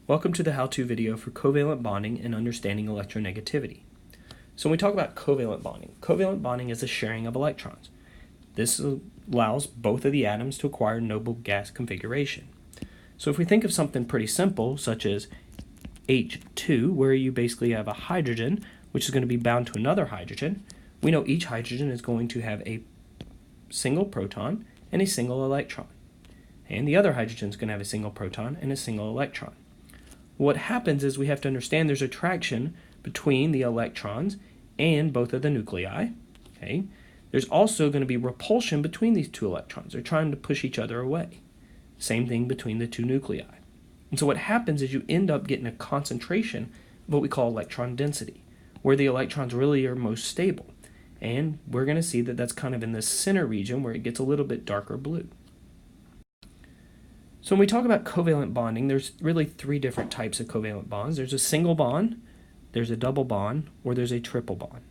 Welcome to the how-to video for covalent bonding and understanding electronegativity. So when we talk about covalent bonding is the sharing of electrons. This allows both of the atoms to acquire noble gas configuration. So if we think of something pretty simple, such as H2, where you basically have a hydrogen, which is going to be bound to another hydrogen, we know each hydrogen is going to have a single proton and a single electron. And the other hydrogen is going to have a single proton and a single electron. What happens is we have to understand there's attraction between the electrons and both of the nuclei. Okay? There's also going to be repulsion between these two electrons. They're trying to push each other away. Same thing between the two nuclei. And so what happens is you end up getting a concentration of what we call electron density, where the electrons really are most stable. And we're going to see that that's kind of in the center region where it gets a little bit darker blue. So when we talk about covalent bonding, there's really three different types of covalent bonds. There's a single bond, there's a double bond, or there's a triple bond.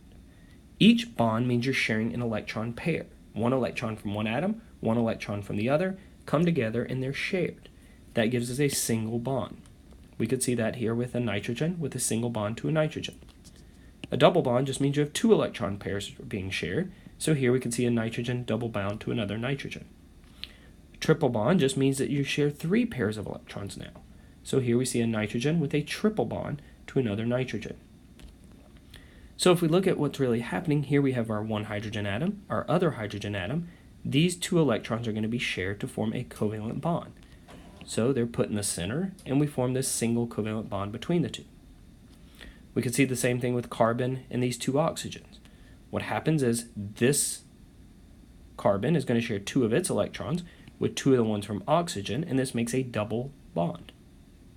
Each bond means you're sharing an electron pair. One electron from one atom, one electron from the other, come together and they're shared. That gives us a single bond. We could see that here with a nitrogen with a single bond to a nitrogen. A double bond just means you have two electron pairs being shared. So here we can see a nitrogen double bound to another nitrogen. Triple bond just means that you share three pairs of electrons now. So here we see a nitrogen with a triple bond to another nitrogen. So if we look at what's really happening, here we have our one hydrogen atom, our other hydrogen atom. These two electrons are going to be shared to form a covalent bond. So they're put in the center, and we form this single covalent bond between the two. We can see the same thing with carbon and these two oxygens. What happens is this carbon is going to share two of its electrons with two of the ones from oxygen, and this makes a double bond.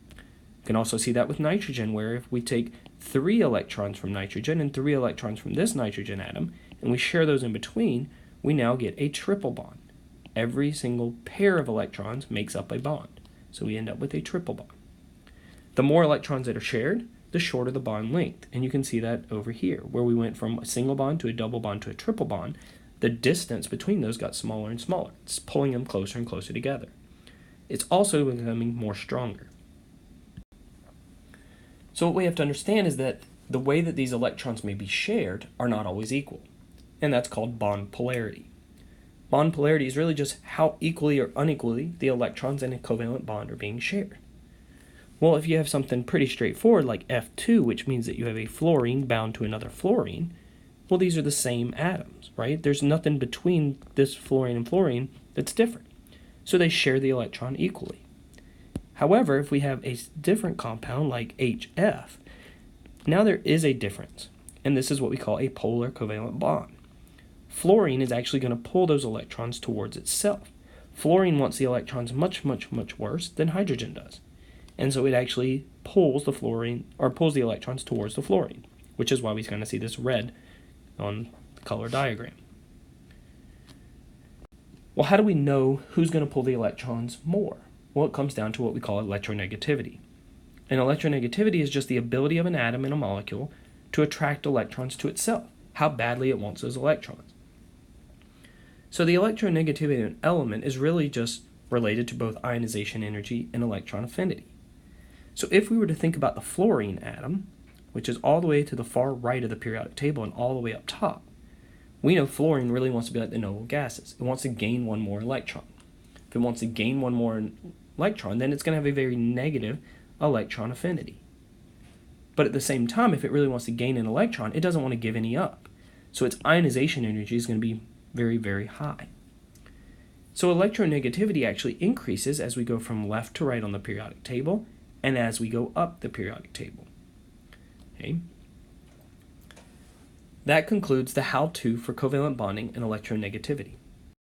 You can also see that with nitrogen, where if we take three electrons from nitrogen and three electrons from this nitrogen atom, and we share those in between, we now get a triple bond. Every single pair of electrons makes up a bond, so we end up with a triple bond. The more electrons that are shared, the shorter the bond length, and you can see that over here, where we went from a single bond to a double bond to a triple bond. The distance between those got smaller and smaller. It's pulling them closer and closer together. It's also becoming more stronger. So what we have to understand is that the way that these electrons may be shared are not always equal, and that's called bond polarity. Bond polarity is really just how equally or unequally the electrons in a covalent bond are being shared. Well, if you have something pretty straightforward like F2, which means that you have a fluorine bound to another fluorine, well, these are the same atoms, right? There's nothing between this fluorine and fluorine that's different. So they share the electron equally. However, if we have a different compound like HF, now there is a difference. And this is what we call a polar covalent bond. Fluorine is actually going to pull those electrons towards itself. Fluorine wants the electrons much, much, much worse than hydrogen does. And so it actually pulls the fluorine, or pulls the electrons towards the fluorine, which is why we kind of see this red on the color diagram. Well, how do we know who's going to pull the electrons more? Well, it comes down to what we call electronegativity. And electronegativity is just the ability of an atom in a molecule to attract electrons to itself, how badly it wants those electrons. So the electronegativity of an element is really just related to both ionization energy and electron affinity. So if we were to think about the fluorine atom, which is all the way to the far right of the periodic table and all the way up top, we know fluorine really wants to be like the noble gases. It wants to gain one more electron. If it wants to gain one more electron, then it's going to have a very negative electron affinity. But at the same time, if it really wants to gain an electron, it doesn't want to give any up. So its ionization energy is going to be very, very high. So electronegativity actually increases as we go from left to right on the periodic table and as we go up the periodic table. Okay. That concludes the how-to for covalent bonding and electronegativity.